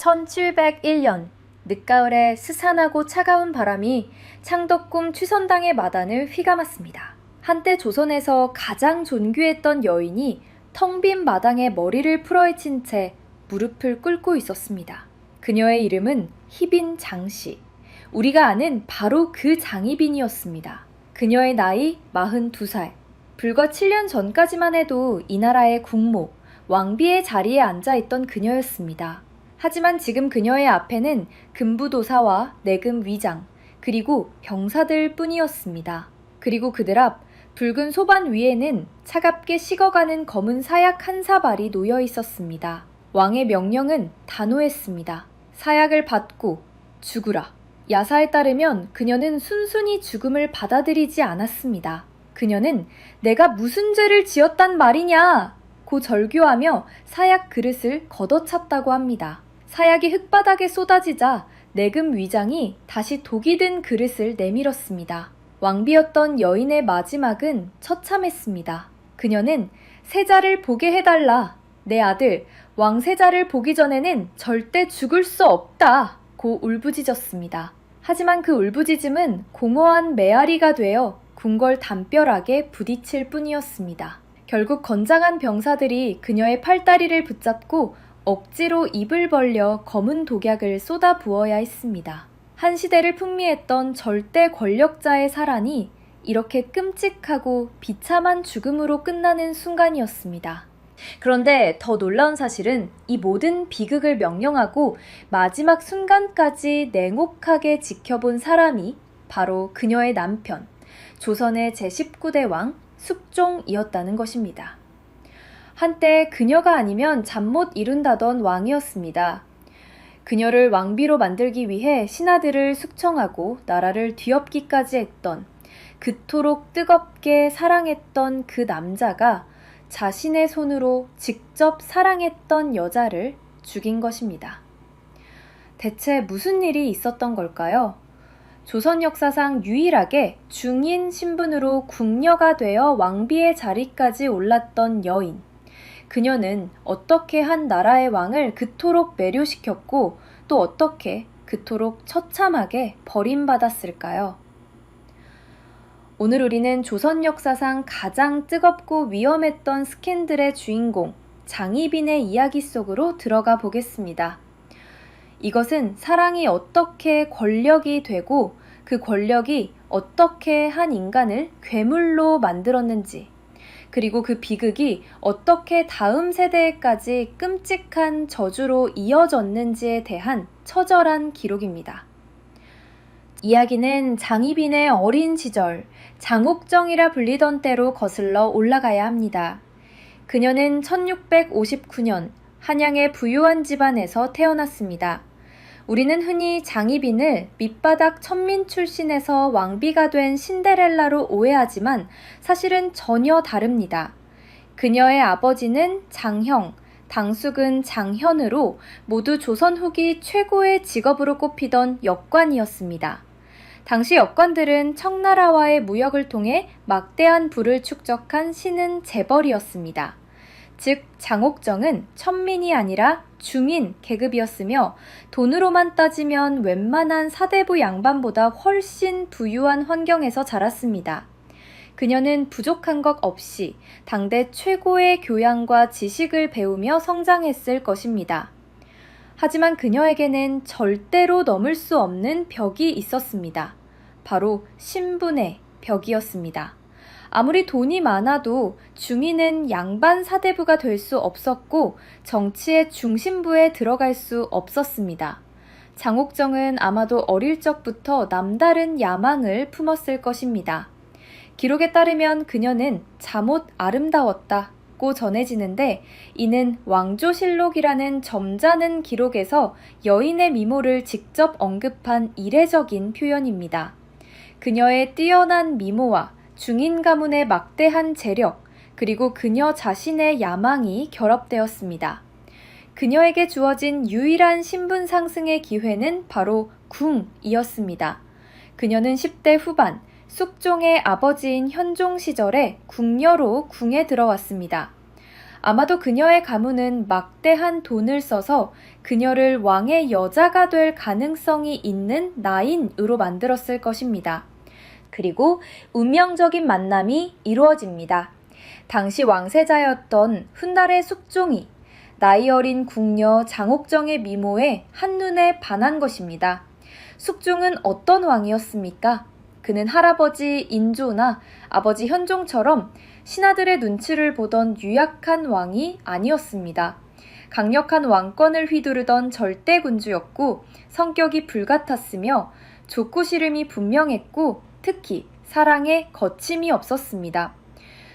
1701년 늦가을에 스산하고 차가운 바람이 창덕궁 취선당의 마단을 휘감았습니다. 한때 조선에서 가장 존귀했던 여인이 텅 빈 마당에 머리를 풀어헤친 채 무릎을 꿇고 있었습니다. 그녀의 이름은 희빈 장씨. 우리가 아는 바로 그 장희빈이었습니다. 그녀의 나이 42살. 불과 7년 전까지만 해도 이 나라의 국모, 왕비의 자리에 앉아있던 그녀였습니다. 하지만 지금 그녀의 앞에는 금부도사와 내금 위장, 그리고 병사들 뿐이었습니다. 그리고 그들 앞 붉은 소반 위에는 차갑게 식어가는 검은 사약 한 사발이 놓여 있었습니다. 왕의 명령은 단호했습니다. 사약을 받고 죽으라. 야사에 따르면 그녀는 순순히 죽음을 받아들이지 않았습니다. 그녀는 내가 무슨 죄를 지었단 말이냐 고 절규하며 사약 그릇을 걷어찼다고 합니다. 사약이 흙바닥에 쏟아지자 내금 위장이 다시 독이 든 그릇을 내밀었습니다. 왕비였던 여인의 마지막은 처참했습니다. 그녀는 세자를 보게 해달라. 내 아들 왕세자를 보기 전에는 절대 죽을 수 없다 고 울부짖었습니다. 하지만 그 울부짖음은 공허한 메아리가 되어 궁궐 담벼락에 부딪힐 뿐이었습니다. 결국 건장한 병사들이 그녀의 팔다리를 붙잡고 억지로 입을 벌려 검은 독약을 쏟아 부어야 했습니다. 한 시대를 풍미했던 절대 권력자의 살안이 이렇게 끔찍하고 비참한 죽음으로 끝나는 순간이었습니다. 그런데 더 놀라운 사실은 이 모든 비극을 명령하고 마지막 순간까지 냉혹하게 지켜본 사람이 바로 그녀의 남편, 조선의 제19대 왕 숙종이었다는 것입니다. 한때 그녀가 아니면 잠 못 이룬다던 왕이었습니다. 그녀를 왕비로 만들기 위해 신하들을 숙청하고 나라를 뒤엎기까지 했던, 그토록 뜨겁게 사랑했던 그 남자가 자신의 손으로 직접 사랑했던 여자를 죽인 것입니다. 대체 무슨 일이 있었던 걸까요? 조선 역사상 유일하게 중인 신분으로 궁녀가 되어 왕비의 자리까지 올랐던 여인. 그녀는 어떻게 한 나라의 왕을 그토록 매료시켰고 또 어떻게 그토록 처참하게 버림받았을까요? 오늘 우리는 조선 역사상 가장 뜨겁고 위험했던 스캔들의 주인공 장희빈의 이야기 속으로 들어가 보겠습니다. 이것은 사랑이 어떻게 권력이 되고 그 권력이 어떻게 한 인간을 괴물로 만들었는지, 그리고 그 비극이 어떻게 다음 세대에까지 끔찍한 저주로 이어졌는지에 대한 처절한 기록입니다. 이야기는 장희빈의 어린 시절, 장옥정이라 불리던 때로 거슬러 올라가야 합니다. 그녀는 1659년 한양의 부유한 집안에서 태어났습니다. 우리는 흔히 장희빈을 밑바닥 천민 출신에서 왕비가 된 신데렐라로 오해하지만 사실은 전혀 다릅니다. 그녀의 아버지는 장형, 당숙은 장현으로 모두 조선 후기 최고의 직업으로 꼽히던 역관이었습니다. 당시 역관들은 청나라와의 무역을 통해 막대한 부를 축적한 신은 재벌이었습니다. 즉 장옥정은 천민이 아니라 중인 계급이었으며 돈으로만 따지면 웬만한 사대부 양반보다 훨씬 부유한 환경에서 자랐습니다. 그녀는 부족한 것 없이 당대 최고의 교양과 지식을 배우며 성장했을 것입니다. 하지만 그녀에게는 절대로 넘을 수 없는 벽이 있었습니다. 바로 신분의 벽이었습니다. 아무리 돈이 많아도 중인은 양반 사대부가 될 수 없었고 정치의 중심부에 들어갈 수 없었습니다. 장옥정은 아마도 어릴 적부터 남다른 야망을 품었을 것입니다. 기록에 따르면 그녀는 잠옷 아름다웠다고 전해지는데 이는 왕조실록이라는 점잖은 기록에서 여인의 미모를 직접 언급한 이례적인 표현입니다. 그녀의 뛰어난 미모와 중인 가문의 막대한 재력, 그리고 그녀 자신의 야망이 결합되었습니다. 그녀에게 주어진 유일한 신분 상승의 기회는 바로 궁이었습니다. 그녀는 10대 후반, 숙종의 아버지인 현종 시절에 궁녀로 궁에 들어왔습니다. 아마도 그녀의 가문은 막대한 돈을 써서 그녀를 왕의 여자가 될 가능성이 있는 나인으로 만들었을 것입니다. 그리고 운명적인 만남이 이루어집니다. 당시 왕세자였던 훗날의 숙종이 나이 어린 궁녀 장옥정의 미모에 한눈에 반한 것입니다. 숙종은 어떤 왕이었습니까? 그는 할아버지 인조나 아버지 현종처럼 신하들의 눈치를 보던 유약한 왕이 아니었습니다. 강력한 왕권을 휘두르던 절대군주였고 성격이 불같았으며 좋고 싫음이 분명했고 특히 사랑에 거침이 없었습니다.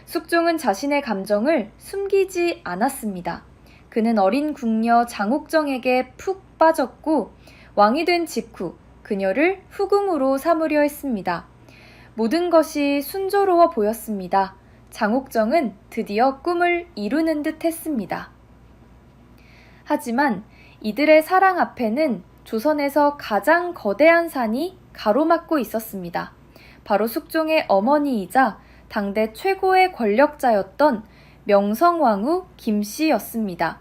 숙종은 자신의 감정을 숨기지 않았습니다. 그는 어린 궁녀 장옥정에게 푹 빠졌고 왕이 된 직후 그녀를 후궁으로 삼으려 했습니다. 모든 것이 순조로워 보였습니다. 장옥정은 드디어 꿈을 이루는 듯 했습니다. 하지만 이들의 사랑 앞에는 조선에서 가장 거대한 산이 가로막고 있었습니다. 바로 숙종의 어머니이자 당대 최고의 권력자였던 명성왕후 김씨였습니다.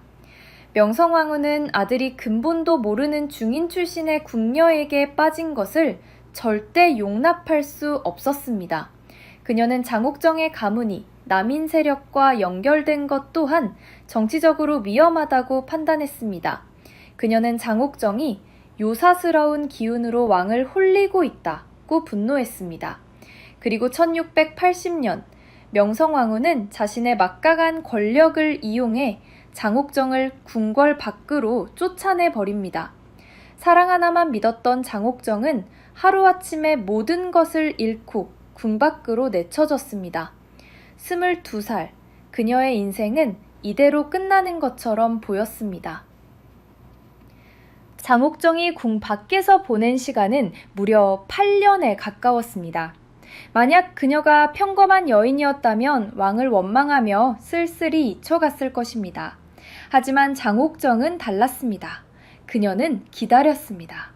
명성왕후는 아들이 근본도 모르는 중인 출신의 궁녀에게 빠진 것을 절대 용납할 수 없었습니다. 그녀는 장옥정의 가문이 남인 세력과 연결된 것 또한 정치적으로 위험하다고 판단했습니다. 그녀는 장옥정이 요사스러운 기운으로 왕을 홀리고 있다고 분노했습니다. 그리고 1680년 명성왕후는 자신의 막강한 권력을 이용해 장옥정을 궁궐 밖으로 쫓아내 버립니다. 사랑 하나만 믿었던 장옥정은 하루아침에 모든 것을 잃고 궁 밖으로 내쳐졌습니다. 22살, 그녀의 인생은 이대로 끝나는 것처럼 보였습니다. 장옥정이 궁 밖에서 보낸 시간은 무려 8년에 가까웠습니다. 만약 그녀가 평범한 여인이었다면 왕을 원망하며 쓸쓸히 잊혀갔을 것입니다. 하지만 장옥정은 달랐습니다. 그녀는 기다렸습니다.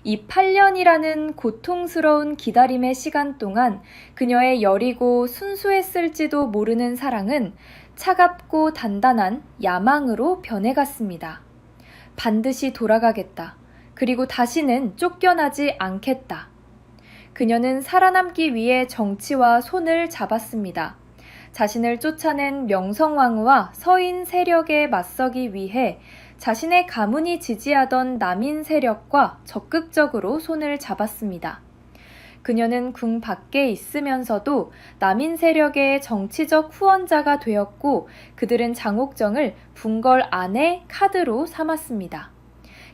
이 8년이라는 고통스러운 기다림의 시간 동안 그녀의 여리고 순수했을지도 모르는 사랑은 차갑고 단단한 야망으로 변해갔습니다. 반드시 돌아가겠다. 그리고 다시는 쫓겨나지 않겠다. 그녀는 살아남기 위해 정치와 손을 잡았습니다. 자신을 쫓아낸 명성왕후와 서인 세력에 맞서기 위해 자신의 가문이 지지하던 남인 세력과 적극적으로 손을 잡았습니다. 그녀는 궁 밖에 있으면서도 남인 세력의 정치적 후원자가 되었고 그들은 장옥정을 궁궐 안의 카드로 삼았습니다.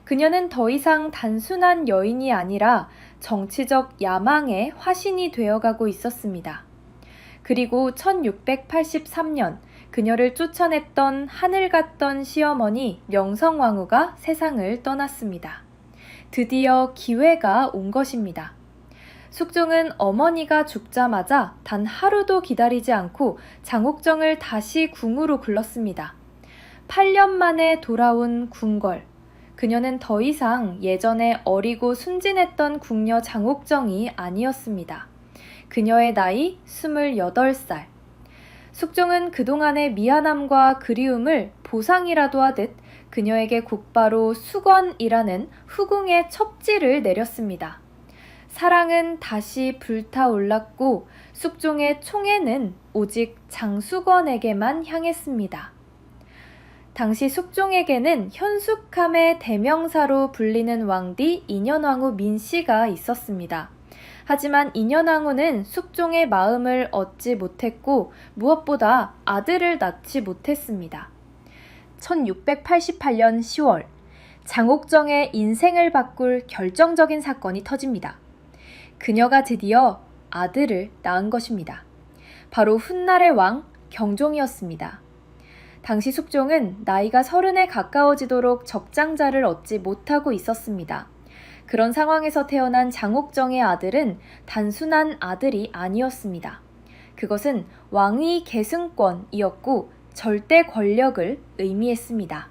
그녀는 더 이상 단순한 여인이 아니라 정치적 야망의 화신이 되어가고 있었습니다. 그리고 1683년 그녀를 쫓아냈던 하늘 같던 시어머니 명성왕후가 세상을 떠났습니다. 드디어 기회가 온 것입니다. 숙종은 어머니가 죽자마자 단 하루도 기다리지 않고 장옥정을 다시 궁으로 불렀습니다. 8년 만에 돌아온 궁궐. 그녀는 더 이상 예전에 어리고 순진했던 궁녀 장옥정이 아니었습니다. 그녀의 나이 28살. 숙종은 그동안의 미안함과 그리움을 보상이라도 하듯 그녀에게 곧바로 수건이라는 후궁의 첩지를 내렸습니다. 사랑은 다시 불타올랐고 숙종의 총애는 오직 장수건에게만 향했습니다. 당시 숙종에게는 현숙함의 대명사로 불리는 왕비 인현왕후 민씨가 있었습니다. 하지만 인현왕후는 숙종의 마음을 얻지 못했고 무엇보다 아들을 낳지 못했습니다. 1688년 10월, 장옥정의 인생을 바꿀 결정적인 사건이 터집니다. 그녀가 드디어 아들을 낳은 것입니다. 바로 훗날의 왕 경종이었습니다. 당시 숙종은 나이가 30에 가까워지도록 적장자를 얻지 못하고 있었습니다. 그런 상황에서 태어난 장옥정의 아들은 단순한 아들이 아니었습니다. 그것은 왕위 계승권이었고 절대 권력을 의미했습니다.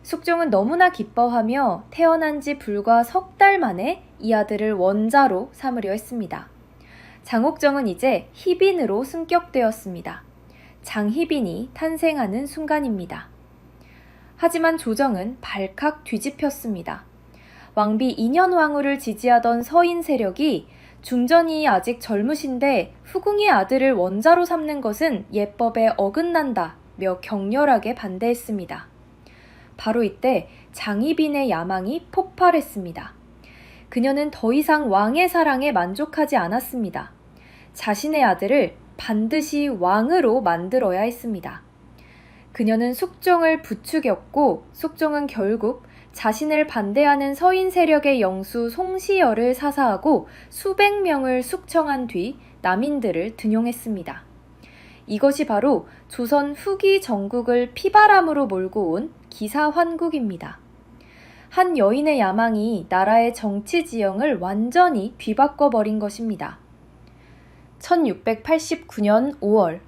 숙종은 너무나 기뻐하며 태어난 지 불과 석 달 만에 이 아들을 원자로 삼으려 했습니다. 장옥정은 이제 희빈으로 승격되었습니다. 장희빈이 탄생하는 순간입니다. 하지만 조정은 발칵 뒤집혔습니다. 왕비 인현왕후를 지지하던 서인 세력이 중전이 아직 젊으신데 후궁의 아들을 원자로 삼는 것은 예법에 어긋난다며 격렬하게 반대했습니다. 바로 이때 장희빈의 야망이 폭발했습니다. 그녀는 더 이상 왕의 사랑에 만족하지 않았습니다. 자신의 아들을 반드시 왕으로 만들어야 했습니다. 그녀는 숙종을 부추겼고 숙종은 결국 자신을 반대하는 서인 세력의 영수 송시열을 사사하고 수백 명을 숙청한 뒤 남인들을 등용했습니다. 이것이 바로 조선 후기 전국을 피바람으로 몰고 온 기사환국입니다. 한 여인의 야망이 나라의 정치 지형을 완전히 뒤바꿔버린 것입니다. 1689년 5월,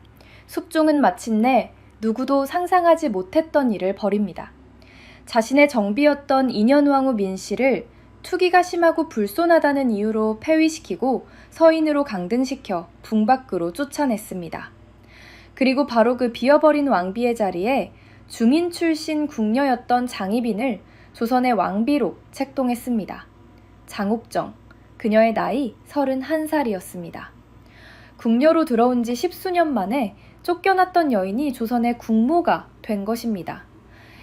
숙종은 마침내 누구도 상상하지 못했던 일을 벌입니다. 자신의 정비였던 인현왕후 민씨를 투기가 심하고 불손하다는 이유로 폐위시키고 서인으로 강등시켜 붕 밖으로 쫓아냈습니다. 그리고 바로 그 비어버린 왕비의 자리에 중인 출신 궁녀였던 장희빈을 조선의 왕비로 책동했습니다. 장옥정, 그녀의 나이 31살이었습니다. 궁녀로 들어온 지 10수년 만에 쫓겨났던 여인이 조선의 국모가 된 것입니다.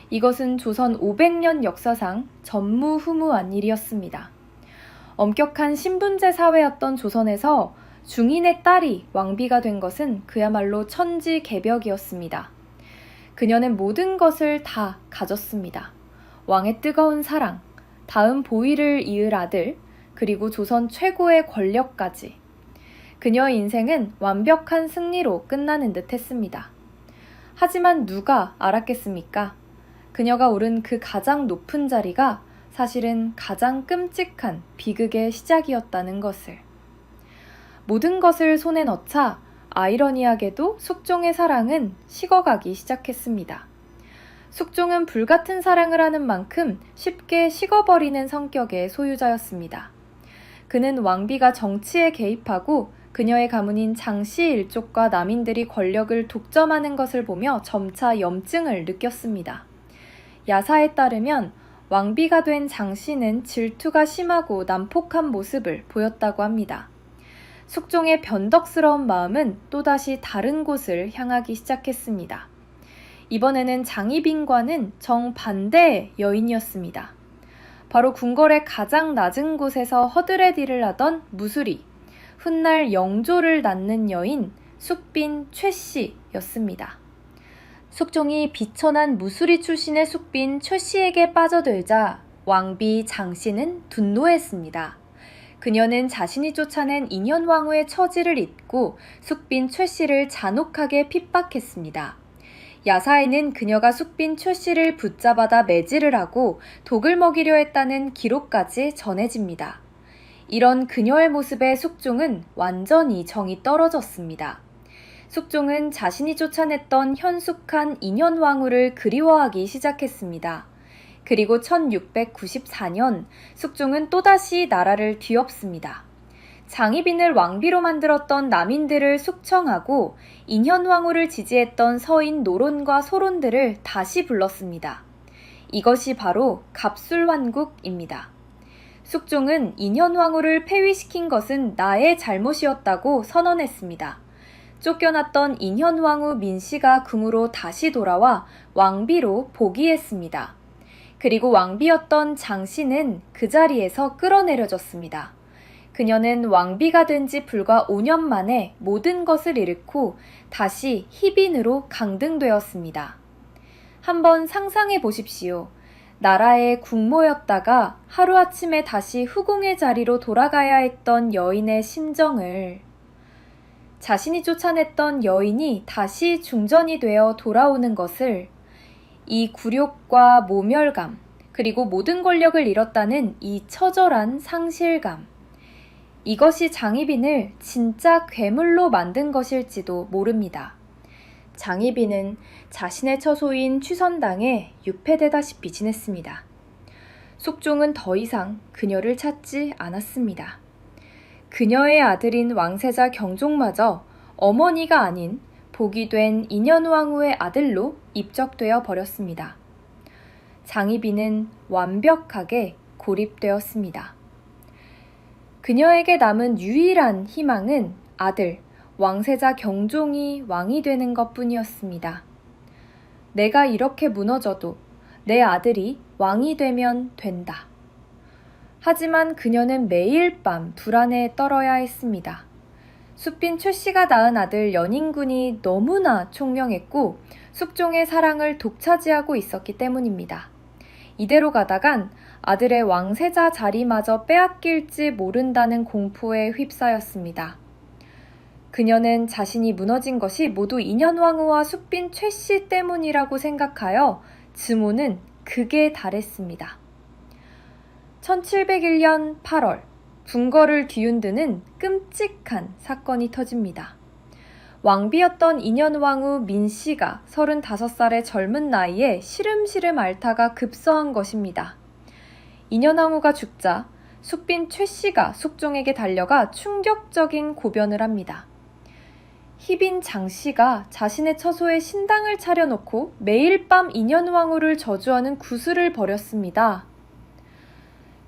이것은 조선 500년 역사상 전무후무한 일이었습니다. 엄격한 신분제 사회였던 조선에서 중인의 딸이 왕비가 된 것은 그야말로 천지개벽이었습니다. 그녀는 모든 것을 다 가졌습니다. 왕의 뜨거운 사랑, 다음 보위를 이을 아들, 그리고 조선 최고의 권력까지. 그녀의 인생은 완벽한 승리로 끝나는 듯 했습니다. 하지만 누가 알았겠습니까? 그녀가 오른 그 가장 높은 자리가 사실은 가장 끔찍한 비극의 시작이었다는 것을. 모든 것을 손에 넣자 아이러니하게도 숙종의 사랑은 식어가기 시작했습니다. 숙종은 불같은 사랑을 하는 만큼 쉽게 식어버리는 성격의 소유자였습니다. 그는 왕비가 정치에 개입하고 그녀의 가문인 장씨 일족과 남인들이 권력을 독점하는 것을 보며 점차 염증을 느꼈습니다. 야사에 따르면 왕비가 된 장씨는 질투가 심하고 난폭한 모습을 보였다고 합니다. 숙종의 변덕스러운 마음은 또다시 다른 곳을 향하기 시작했습니다. 이번에는 장희빈과는 정반대의 여인이었습니다. 바로 궁궐의 가장 낮은 곳에서 허드렛 일을 하던 무수리, 훗날 영조를 낳는 여인 숙빈 최씨였습니다. 숙종이 비천한 무수리 출신의 숙빈 최씨에게 빠져들자 왕비 장씨는 분노했습니다. 그녀는 자신이 쫓아낸 인현왕후의 처지를 잊고 숙빈 최씨를 잔혹하게 핍박했습니다. 야사에는 그녀가 숙빈 최씨를 붙잡아다 매질을 하고 독을 먹이려 했다는 기록까지 전해집니다. 이런 그녀의 모습에 숙종은 완전히 정이 떨어졌습니다. 숙종은 자신이 쫓아냈던 현숙한 인현왕후를 그리워하기 시작했습니다. 그리고 1694년 숙종은 또다시 나라를 뒤엎습니다. 장희빈을 왕비로 만들었던 남인들을 숙청하고 인현왕후를 지지했던 서인 노론과 소론들을 다시 불렀습니다. 이것이 바로 갑술환국입니다. 숙종은 인현왕후를 폐위시킨 것은 나의 잘못이었다고 선언했습니다. 쫓겨났던 인현왕후 민씨가 궁으로 다시 돌아와 왕비로 복위했습니다. 그리고 왕비였던 장씨는 그 자리에서 끌어내려졌습니다. 그녀는 왕비가 된 지 불과 5년 만에 모든 것을 잃고 다시 희빈으로 강등되었습니다. 한번 상상해 보십시오. 나라의 국모였다가 하루아침에 다시 후궁의 자리로 돌아가야 했던 여인의 심정을, 자신이 쫓아냈던 여인이 다시 중전이 되어 돌아오는 것을, 이 굴욕과 모멸감, 그리고 모든 권력을 잃었다는 이 처절한 상실감, 이것이 장희빈을 진짜 괴물로 만든 것일지도 모릅니다. 장희빈은 자신의 처소인 취선당에 유폐되다시피 지냈습니다. 숙종은 더 이상 그녀를 찾지 않았습니다. 그녀의 아들인 왕세자 경종마저 어머니가 아닌 복이 된 인현왕후의 아들로 입적되어 버렸습니다. 장희빈은 완벽하게 고립되었습니다. 그녀에게 남은 유일한 희망은 아들, 왕세자 경종이 왕이 되는 것뿐이었습니다. 내가 이렇게 무너져도 내 아들이 왕이 되면 된다. 하지만 그녀는 매일 밤 불안에 떨어야 했습니다. 숫빈 최씨가 낳은 아들 연인군이 너무나 총명했고 숙종의 사랑을 독차지하고 있었기 때문입니다. 이대로 가다간 아들의 왕세자 자리마저 빼앗길지 모른다는 공포에 휩싸였습니다. 그녀는 자신이 무너진 것이 모두 인현왕후와 숫빈 최씨 때문이라고 생각하여 증오는 극에 달했습니다. 1701년 8월 궁궐을 뒤흔드는 끔찍한 사건이 터집니다. 왕비였던 인현왕후 민씨가 35살의 젊은 나이에 시름시름 앓다가 급서한 것입니다. 인현왕후가 죽자 숫빈 최씨가 숙종에게 달려가 충격적인 고변을 합니다. 희빈 장씨가 자신의 처소에 신당을 차려놓고 매일 밤 인현왕후를 저주하는 구슬을 벌였습니다.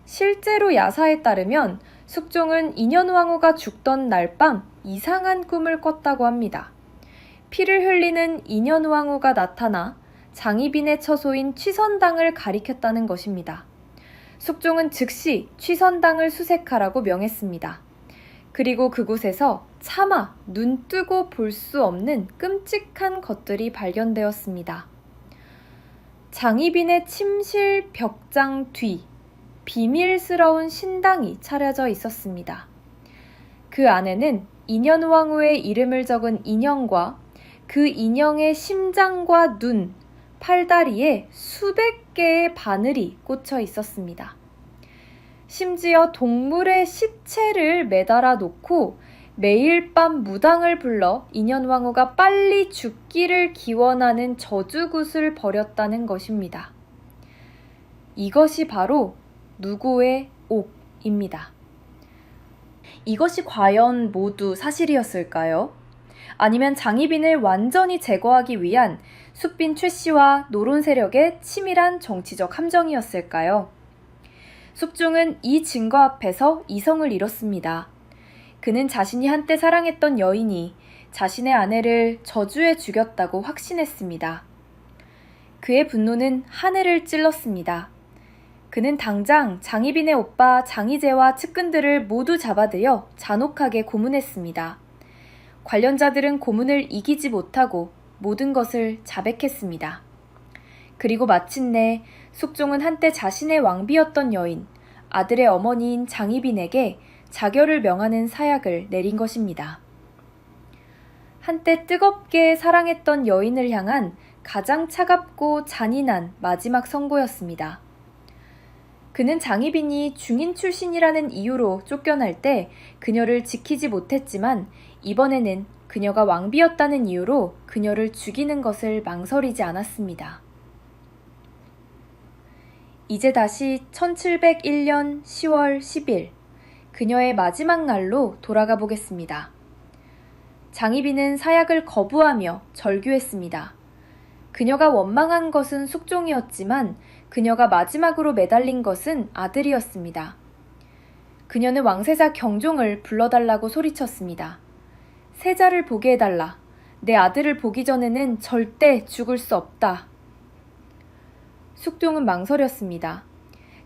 실제로 야사에 따르면 숙종은 인현왕후가 죽던 날 밤 이상한 꿈을 꿨다고 합니다. 피를 흘리는 인현왕후가 나타나 장희빈의 처소인 취선당을 가리켰다는 것입니다. 숙종은 즉시 취선당을 수색하라고 명했습니다. 그리고 그곳에서 차마 눈 뜨고 볼 수 없는 끔찍한 것들이 발견되었습니다. 장희빈의 침실 벽장 뒤 비밀스러운 신당이 차려져 있었습니다. 그 안에는 인현왕후의 이름을 적은 인형과 그 인형의 심장과 눈, 팔다리에 수백 개의 바늘이 꽂혀 있었습니다. 심지어 동물의 시체를 매달아 놓고 매일 밤 무당을 불러 인현왕후가 빨리 죽기를 기원하는 저주굿을 벌였다는 것입니다. 이것이 바로 누구의 옥입니다. 이것이 과연 모두 사실이었을까요? 아니면 장희빈을 완전히 제거하기 위한 숫빈 최씨와 노론 세력의 치밀한 정치적 함정이었을까요? 숙종은 이 증거 앞에서 이성을 잃었습니다. 그는 자신이 한때 사랑했던 여인이 자신의 아내를 저주해 죽였다고 확신했습니다. 그의 분노는 하늘을 찔렀습니다. 그는 당장 장희빈의 오빠 장희재와 측근들을 모두 잡아들여 잔혹하게 고문했습니다. 관련자들은 고문을 이기지 못하고 모든 것을 자백했습니다. 그리고 마침내 숙종은 한때 자신의 왕비였던 여인, 아들의 어머니인 장희빈에게 자결을 명하는 사약을 내린 것입니다. 한때 뜨겁게 사랑했던 여인을 향한 가장 차갑고 잔인한 마지막 선고였습니다. 그는 장희빈이 중인 출신이라는 이유로 쫓겨날 때 그녀를 지키지 못했지만 이번에는 그녀가 왕비였다는 이유로 그녀를 죽이는 것을 망설이지 않았습니다. 이제 다시 1701년 10월 10일 그녀의 마지막 날로 돌아가 보겠습니다. 장희빈은 사약을 거부하며 절규했습니다. 그녀가 원망한 것은 숙종이었지만 그녀가 마지막으로 매달린 것은 아들이었습니다. 그녀는 왕세자 경종을 불러달라고 소리쳤습니다. 세자를 보게 해달라. 내 아들을 보기 전에는 절대 죽을 수 없다. 숙종은 망설였습니다.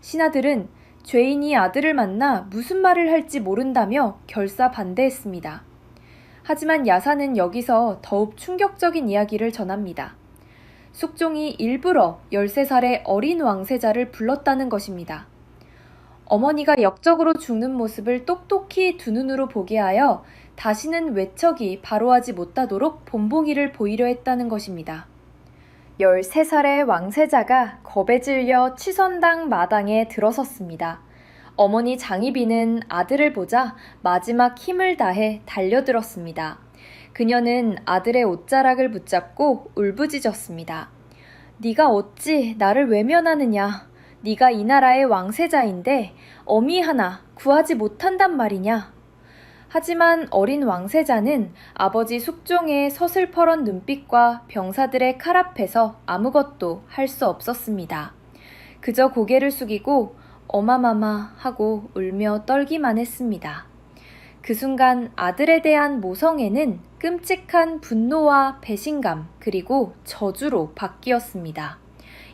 신하들은 죄인이 아들을 만나 무슨 말을 할지 모른다며 결사 반대했습니다. 하지만 야사는 여기서 더욱 충격적인 이야기를 전합니다. 숙종이 일부러 13살의 어린 왕세자를 불렀다는 것입니다. 어머니가 역적으로 죽는 모습을 똑똑히 두 눈으로 보게 하여 다시는 외척이 바로하지 못하도록 본보기를 보이려 했다는 것입니다. 13살의 왕세자가 겁에 질려 취선당 마당에 들어섰습니다. 어머니 장희빈은 아들을 보자 마지막 힘을 다해 달려들었습니다. 그녀는 아들의 옷자락을 붙잡고 울부짖었습니다. 네가 어찌 나를 외면하느냐. 네가 이 나라의 왕세자인데 어미 하나 구하지 못한단 말이냐. 하지만 어린 왕세자는 아버지 숙종의 서슬퍼런 눈빛과 병사들의 칼 앞에서 아무것도 할 수 없었습니다. 그저 고개를 숙이고 어마마마 하고 울며 떨기만 했습니다. 그 순간 아들에 대한 모성애는 끔찍한 분노와 배신감 그리고 저주로 바뀌었습니다.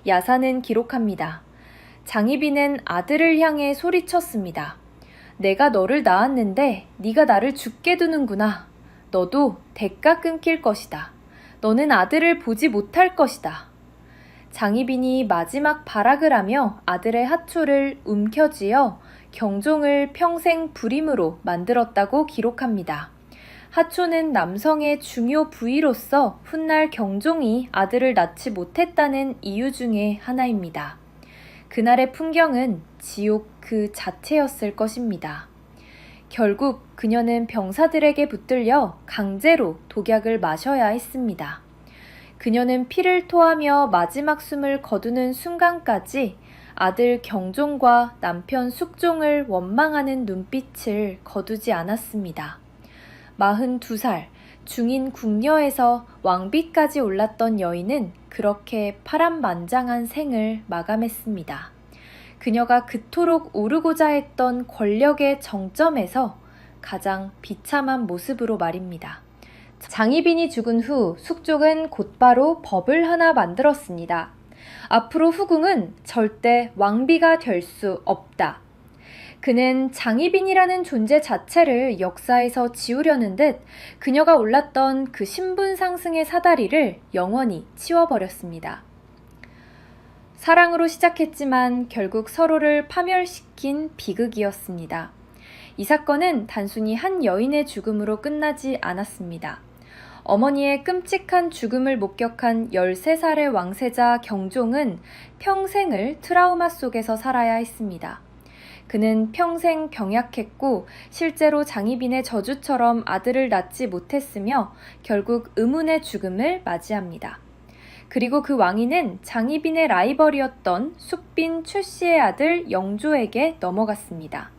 야사는 기록합니다. 장희빈은 아들을 향해 소리쳤습니다. 내가 너를 낳았는데 네가 나를 죽게 두는구나. 너도 대가 끊길 것이다. 너는 아들을 보지 못할 것이다. 장희빈이 마지막 발악을 하며 아들의 하초를 움켜쥐어 경종을 평생 불임으로 만들었다고 기록합니다. 하초는 남성의 중요 부위로서 훗날 경종이 아들을 낳지 못했다는 이유 중에 하나입니다. 그날의 풍경은 지옥 그 자체였을 것입니다. 결국 그녀는 병사들에게 붙들려 강제로 독약을 마셔야 했습니다. 그녀는 피를 토하며 마지막 숨을 거두는 순간까지 아들 경종과 남편 숙종을 원망하는 눈빛을 거두지 않았습니다. 42살 중인 궁녀에서 왕비까지 올랐던 여인은 그렇게 파란만장한 생을 마감했습니다. 그녀가 그토록 오르고자 했던 권력의 정점에서 가장 비참한 모습으로 말입니다. 장희빈이 죽은 후 숙종은 곧바로 법을 하나 만들었습니다. 앞으로 후궁은 절대 왕비가 될 수 없다. 그는 장희빈이라는 존재 자체를 역사에서 지우려는 듯 그녀가 올랐던 그 신분 상승의 사다리를 영원히 치워버렸습니다. 사랑으로 시작했지만 결국 서로를 파멸시킨 비극이었습니다. 이 사건은 단순히 한 여인의 죽음으로 끝나지 않았습니다. 어머니의 끔찍한 죽음을 목격한 13살의 왕세자 경종은 평생을 트라우마 속에서 살아야 했습니다. 그는 평생 병약했고 실제로 장희빈의 저주처럼 아들을 낳지 못했으며 결국 의문의 죽음을 맞이합니다. 그리고 그 왕위는 장희빈의 라이벌이었던 숙빈 출씨의 아들 영조에게 넘어갔습니다.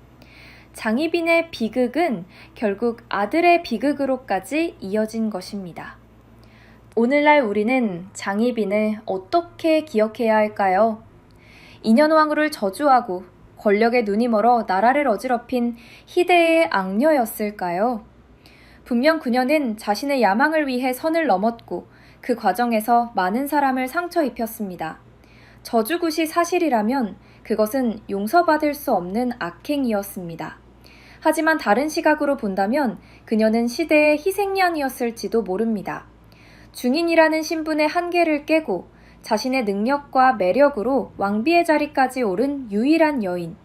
장희빈의 비극은 결국 아들의 비극으로까지 이어진 것입니다. 오늘날 우리는 장희빈을 어떻게 기억해야 할까요? 인현왕후를 저주하고 권력에 눈이 멀어 나라를 어지럽힌 희대의 악녀였을까요? 분명 그녀는 자신의 야망을 위해 선을 넘었고 그 과정에서 많은 사람을 상처 입혔습니다. 저주굿이 사실이라면 그것은 용서받을 수 없는 악행이었습니다. 하지만 다른 시각으로 본다면 그녀는 시대의 희생양이었을지도 모릅니다. 중인이라는 신분의 한계를 깨고 자신의 능력과 매력으로 왕비의 자리까지 오른 유일한 여인.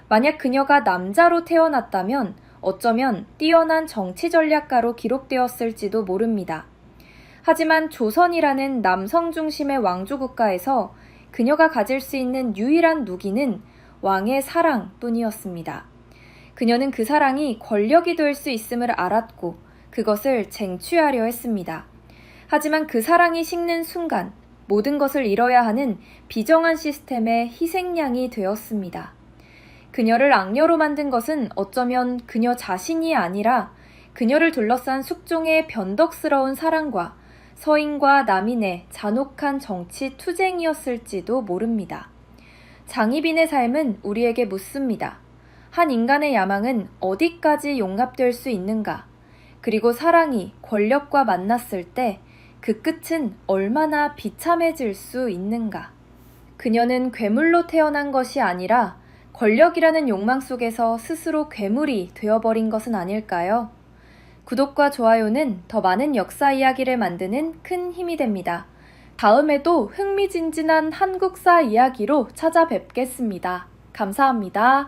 만약 그녀가 남자로 태어났다면 어쩌면 뛰어난 정치 전략가로 기록되었을지도 모릅니다. 하지만 조선이라는 남성 중심의 왕조 국가에서 그녀가 가질 수 있는 유일한 무기는 왕의 사랑뿐이었습니다. 그녀는 그 사랑이 권력이 될 수 있음을 알았고 그것을 쟁취하려 했습니다. 하지만 그 사랑이 식는 순간 모든 것을 잃어야 하는 비정한 시스템의 희생양이 되었습니다. 그녀를 악녀로 만든 것은 어쩌면 그녀 자신이 아니라 그녀를 둘러싼 숙종의 변덕스러운 사랑과 서인과 남인의 잔혹한 정치 투쟁이었을지도 모릅니다. 장희빈의 삶은 우리에게 묻습니다. 한 인간의 야망은 어디까지 용납될 수 있는가? 그리고 사랑이 권력과 만났을 때 그 끝은 얼마나 비참해질 수 있는가? 그녀는 괴물로 태어난 것이 아니라 권력이라는 욕망 속에서 스스로 괴물이 되어버린 것은 아닐까요? 구독과 좋아요는 더 많은 역사 이야기를 만드는 큰 힘이 됩니다. 다음에도 흥미진진한 한국사 이야기로 찾아뵙겠습니다. 감사합니다.